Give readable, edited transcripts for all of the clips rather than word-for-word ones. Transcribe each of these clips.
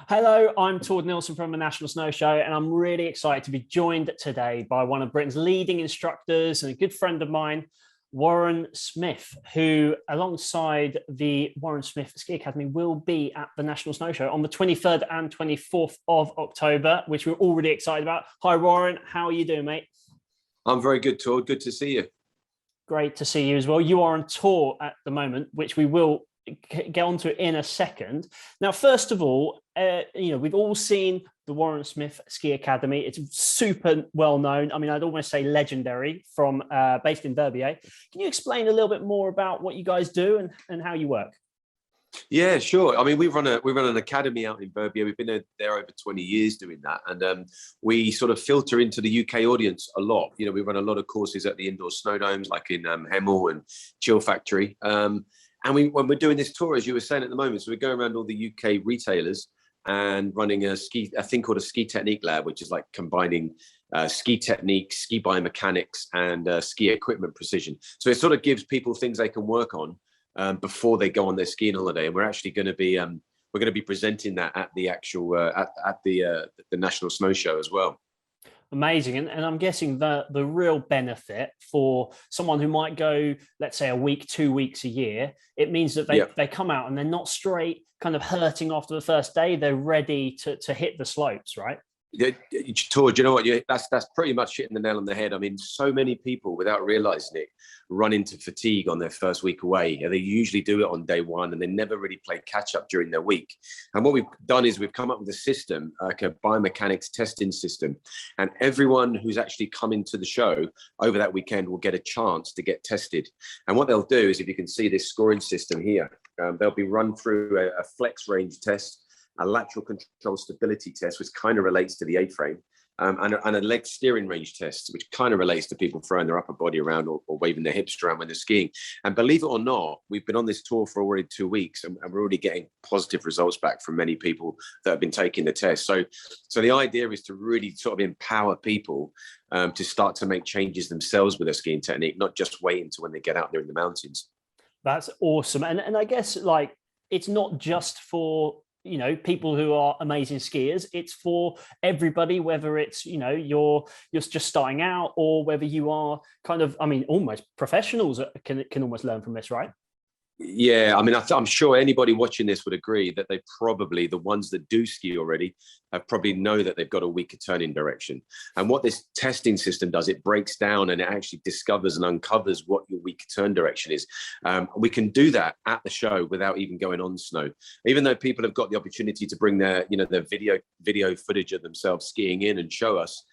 Hello, I'm Nilson from the National Snow Show, and I'm really excited to be joined today by one of Britain's leading instructors and a good friend of mine, Warren Smith, who, alongside the Warren Smith Ski Academy, will be at the National Snow Show on the 23rd and 24th of October, which we're all really excited about. Hi, Warren. How are you doing, mate? I'm very good, Todd. Good to see you. Great to see you as well. You are on tour at the moment, which we will get onto in a second. Now, first of all, we've all seen the Warren Smith Ski Academy. It's super well known. I mean, I'd almost say legendary, from based in Verbier. Can you explain a little bit more about what you guys do and how you work? Yeah, sure. I mean, we run an academy out in Verbier. We've been there over 20 years doing that, and we sort of filter into the UK audience a lot. You know, we run a lot of courses at the indoor snow domes, like in Hemel and Chill Factory. And when we're doing this tour, as you were saying at the moment, so we're going around all the UK retailers and running a thing called a ski technique lab, which is like combining ski technique, ski biomechanics, and ski equipment precision. So it sort of gives people things they can work on before they go on their skiing holiday. And we're actually going to be presenting that at the actual at the National Snow Show as well. Amazing. And I'm guessing the real benefit for someone who might go, let's say, a week, 2 weeks a year, it means that they come out and they're not straight kind of hurting after the first day. They're ready to hit the slopes, right? Yeah, George, you know what? That's pretty much hitting the nail on the head. I mean, so many people, without realizing it, run into fatigue on their first week away. They usually do it on day one, and they never really play catch up during their week. And what we've done is we've come up with a system, like a biomechanics testing system, and everyone who's actually coming to the show over that weekend will get a chance to get tested. And what they'll do is, if you can see this scoring system here, they'll be run through a flex range test, a lateral control stability test, which kind of relates to the A-frame, and a leg steering range test, which kind of relates to people throwing their upper body around or waving their hips around when they're skiing. And believe it or not, we've been on this tour for already 2 weeks, and we're already getting positive results back from many people that have been taking the test. So the idea is to really sort of empower people to start to make changes themselves with their skiing technique, not just wait until when they get out there in the mountains. That's awesome. And I guess, like, it's not just for people who are amazing skiers. It's for everybody, whether it's, you're just starting out, or whether you are kind of, almost professionals can almost learn from this, right? Yeah, I mean, I'm sure anybody watching this would agree that they probably, the ones that do ski already, probably know that they've got a weaker turning direction. And what this testing system does, it breaks down and it actually discovers and uncovers what your weak turn direction is. We can do that at the show without even going on snow. Even though people have got the opportunity to bring their video footage of themselves skiing in and show us,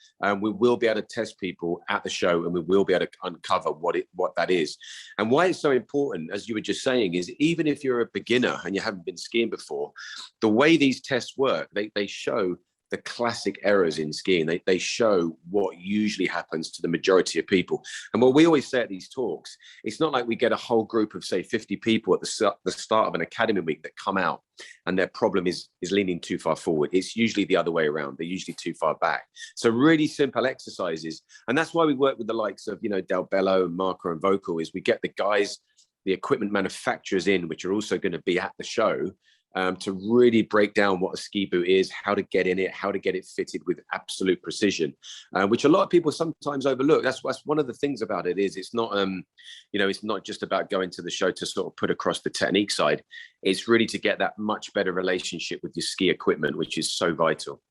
we will be able to test people at the show, and we will be able to uncover what that is. And why it's so important, as you were just saying, is even if you're a beginner and you haven't been skiing before, the way these tests work, they show the classic errors in skiing. They show what usually happens to the majority of people. And what we always say at these talks, it's not like we get a whole group of, say, 50 people at the start of an academy week that come out and their problem is leaning too far forward. It's usually the other way around. They're usually too far back. So really simple exercises. And that's why we work with the likes of, Del Bello and Marco and Vocal, is we get the guys, the equipment manufacturers in, which are also going to be at the show, to really break down what a ski boot is, how to get in it, how to get it fitted with absolute precision, which a lot of people sometimes overlook. That's one of the things about it, is it's not, it's not just about going to the show to sort of put across the technique side. It's really to get that much better relationship with your ski equipment, which is so vital.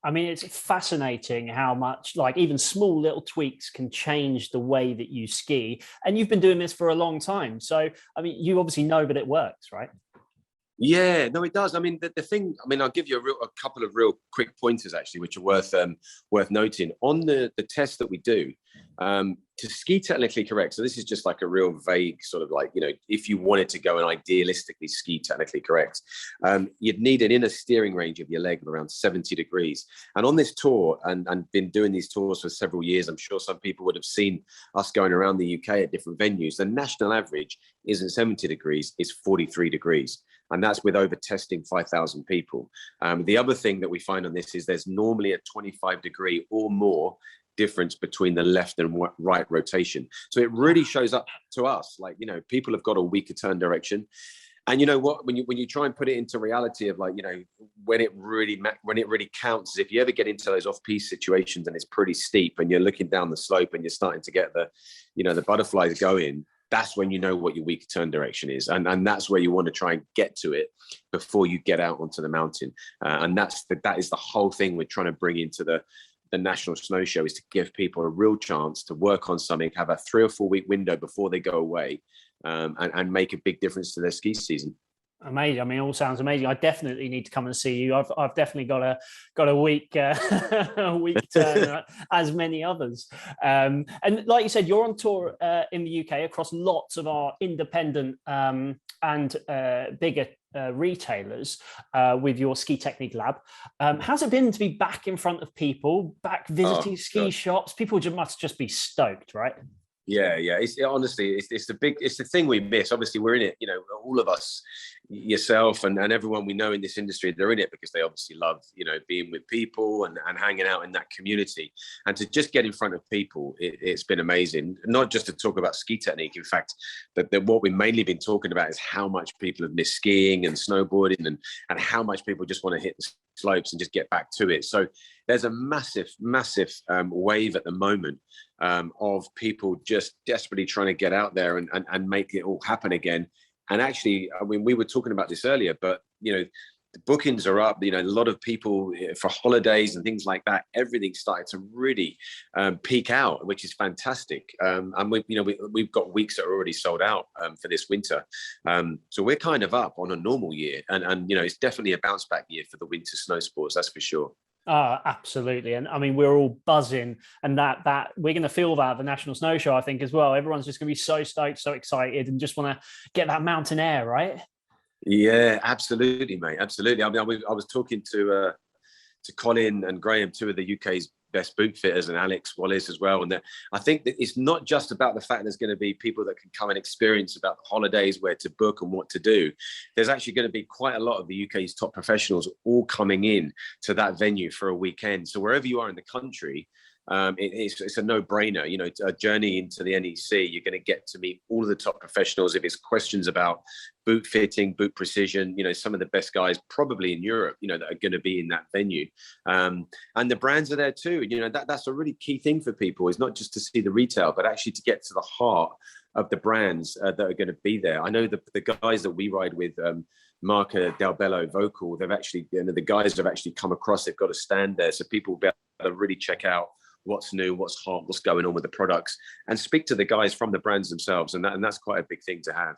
I mean, it's fascinating how much, like, even small little tweaks can change the way that you ski. And you've been doing this for a long time. So, I mean, you obviously know that it works, right? Yeah, no, it does. I mean, the thing, I'll give you a couple of real quick pointers, actually, which are worth noting. On the test that we do, to ski technically correct, so this is just like a real vague sort of, like, if you wanted to go and idealistically ski technically correct, you'd need an inner steering range of your leg of around 70 degrees. And on this tour, and been doing these tours for several years, I'm sure some people would have seen us going around the UK at different venues. The national average isn't 70 degrees, it's 43 degrees. And that's with over testing 5,000 people. The other thing that we find on this is there's normally a 25-degree or more difference between the left and right rotation. So it really shows up to us, like, people have got a weaker turn direction. And you know what, when you try and put it into reality of, like, you know, when it really counts is if you ever get into those off-piste situations and it's pretty steep and you're looking down the slope and you're starting to get the, you know, the butterflies going, that's when you know what your weaker turn direction is. And that's where you want to try and get to it before you get out onto the mountain. And that is the whole thing we're trying to bring into the National Snow Show, is to give people a real chance to work on something, have a 3 or 4 week window before they go away, and make a big difference to their ski season. Amazing. I mean, it all sounds amazing. I definitely need to come and see you. I've definitely got a week a week turn, as many others. And like you said, you're on tour in the UK across lots of our independent and bigger retailers with your Ski Technique Lab. How's it been to be back in front of people, back visiting ski shops? People must just be stoked, right? Yeah. Honestly, it's the thing we miss. Obviously, we're in it. You know, all of us, yourself and everyone we know in this industry, they're in it because they obviously love, you know, being with people and hanging out in that community. And to just get in front of people, it's been amazing. Not just to talk about ski technique. In fact, what we've mainly been talking about is how much people have missed skiing and snowboarding, and how much people just want to hit the slopes and just get back to it. So there's a massive wave at the moment of people just desperately trying to get out there and make it all happen again. And actually, I mean, we were talking about this earlier, but, you know, the bookings are up. You know, a lot of people for holidays and things like that, everything started to really peak out, which is fantastic. And we've got weeks that are already sold out for this winter. So we're kind of up on a normal year, and you know, it's definitely a bounce back year for the winter snow sports, that's for sure. Absolutely. And I mean, we're all buzzing, and that we're going to feel that at the National Snow Show, I think, as well. Everyone's just going to be so stoked, so excited, and just want to get that mountain air, right? Yeah, absolutely, mate. Absolutely. I mean, I was talking to Colin and Graham, two of the UK's best boot fitters, and Alex Wallace as well. And I think that it's not just about the fact there's going to be people that can come and experience about the holidays, where to book and what to do. There's actually going to be quite a lot of the UK's top professionals all coming in to that venue for a weekend. So wherever you are in the country, it's a no-brainer. You know, a journey into the NEC, you're going to get to meet all of the top professionals. If it's questions about boot fitting, boot precision, you know, some of the best guys probably in Europe, you know, that are going to be in that venue. And the brands are there too. You know, that's a really key thing for people, is not just to see the retail, but actually to get to the heart of the brands that are going to be there. I know the guys that we ride with, Marca Del Bello Vocal, they've actually, you know, the guys have actually come across, they've got a stand there, so people will be able to really check out what's new, what's hot, what's going on with the products, and speak to the guys from the brands themselves. And that's quite a big thing to have.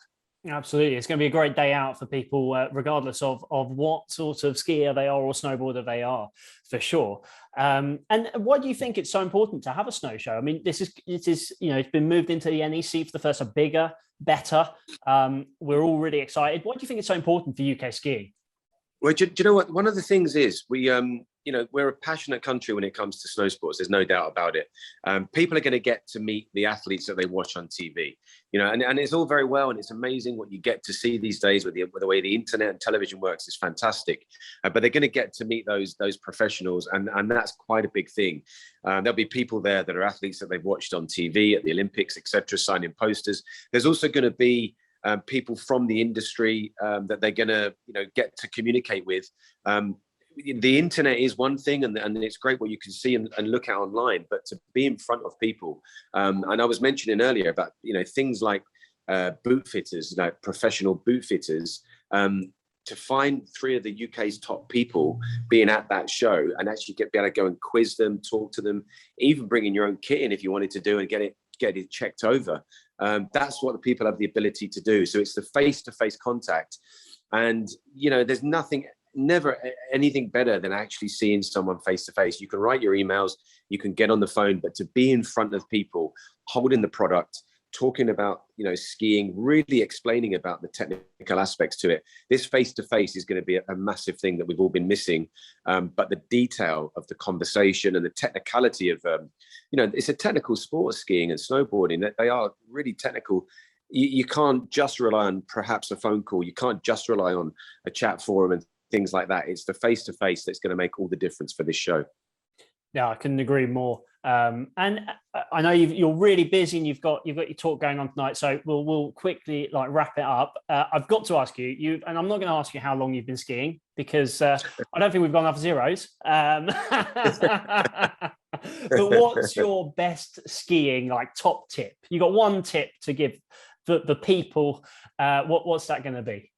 Absolutely. It's going to be a great day out for people, regardless of what sort of skier they are or snowboarder they are, for sure. And why do you think it's so important to have a snow show? I mean, it is, you know, it's been moved into the NEC for the first time, bigger, better. We're all really excited. Why do you think it's so important for UK skiing? Well, do you know what? One of the things is you know, we're a passionate country when it comes to snow sports. There's no doubt about it. People are going to get to meet the athletes that they watch on TV, you know, and it's all very well, and it's amazing what you get to see these days with the way the internet and television works is fantastic. But they're going to get to meet those professionals, and that's quite a big thing. There'll be people there that are athletes that they've watched on TV at the Olympics, etc., signing posters. There's also going to be people from the industry that they're going to, you know, get to communicate with. The internet is one thing, and it's great what you can see and look at online, but to be in front of people, and I was mentioning earlier about, you know, things like boot fitters, like professional boot fitters, to find 3 of the UK's top people being at that show and actually be able to go and quiz them, talk to them, even bringing your own kit in if you wanted to do, and get it checked over. That's what the people have the ability to do. So it's the face-to-face contact, and, you know, there's never anything better than actually seeing someone face to face. You can write your emails, you can get on the phone, but to be in front of people, holding the product, talking about, you know, skiing, really explaining about the technical aspects to it. This face to face is going to be a massive thing that we've all been missing. But the detail of the conversation and the technicality of, you know, it's a technical sport, skiing and snowboarding, that they are really technical. You can't just rely on perhaps a phone call. You can't just rely on a chat forum and things like that. It's the face-to-face that's going to make all the difference for this show. Yeah, I couldn't agree more. And I know you're really busy and you've got your talk going on tonight, so we'll quickly like wrap it up. I've got to ask you, and I'm not going to ask you how long you've been skiing because I don't think we've gone off zeros. But what's your best skiing like top tip? You got one tip to give the people. What's that going to be?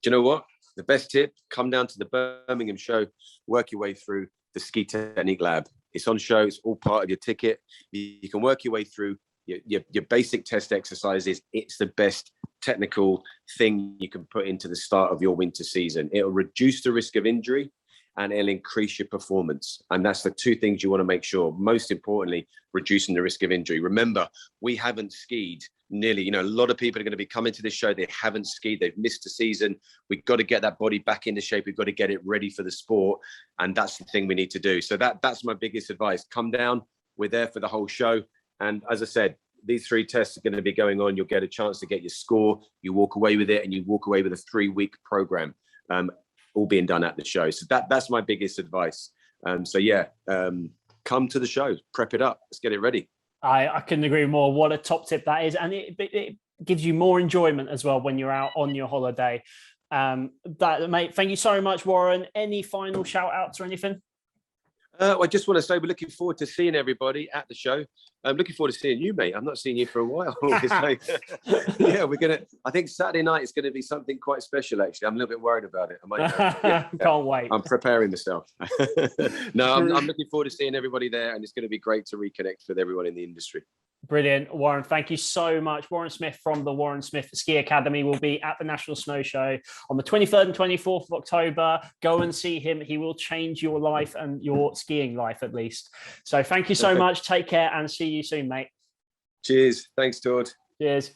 Do you know what? The best tip: come down to the Birmingham show, work your way through the ski technique lab. It's on show. It's all part of your ticket. You can work your way through your basic test exercises. It's the best technical thing you can put into the start of your winter season. It'll reduce the risk of injury and it'll increase your performance. And that's the two things you want to make sure. Most importantly, reducing the risk of injury. Remember, we haven't skied nearly, a lot of people are going to be coming to this show. They haven't skied. They've missed a season. We've got to get that body back into shape. We've got to get it ready for the sport. And that's the thing we need to do. So that's my biggest advice. Come down. We're there for the whole show. And as I said, these 3 tests are going to be going on. You'll get a chance to get your score. You walk away with it and you walk away with a 3-week program, all being done at the show. So that's my biggest advice. Come to the show, prep it up. Let's get it ready. I couldn't agree more. What a top tip that is. And it gives you more enjoyment as well when you're out on your holiday. Mate, thank you so much, Warren. Any final shout outs or anything? I just want to say we're looking forward to seeing everybody at the show. I'm looking forward to seeing you, mate. I've not seen you for a while. Yeah, I think Saturday night is going to be something quite special, actually. I'm a little bit worried about it. Can't wait. I'm preparing myself. No, I'm looking forward to seeing everybody there, and it's going to be great to reconnect with everyone in the industry. Brilliant, Warren. Thank you so much. Warren Smith from the Warren Smith Ski Academy will be at the National Snow Show on the 23rd and 24th of October. Go and see him. He will change your life and your skiing life, at least. So thank you so much. Take care and see you soon, mate. Cheers. Thanks, Todd. Cheers.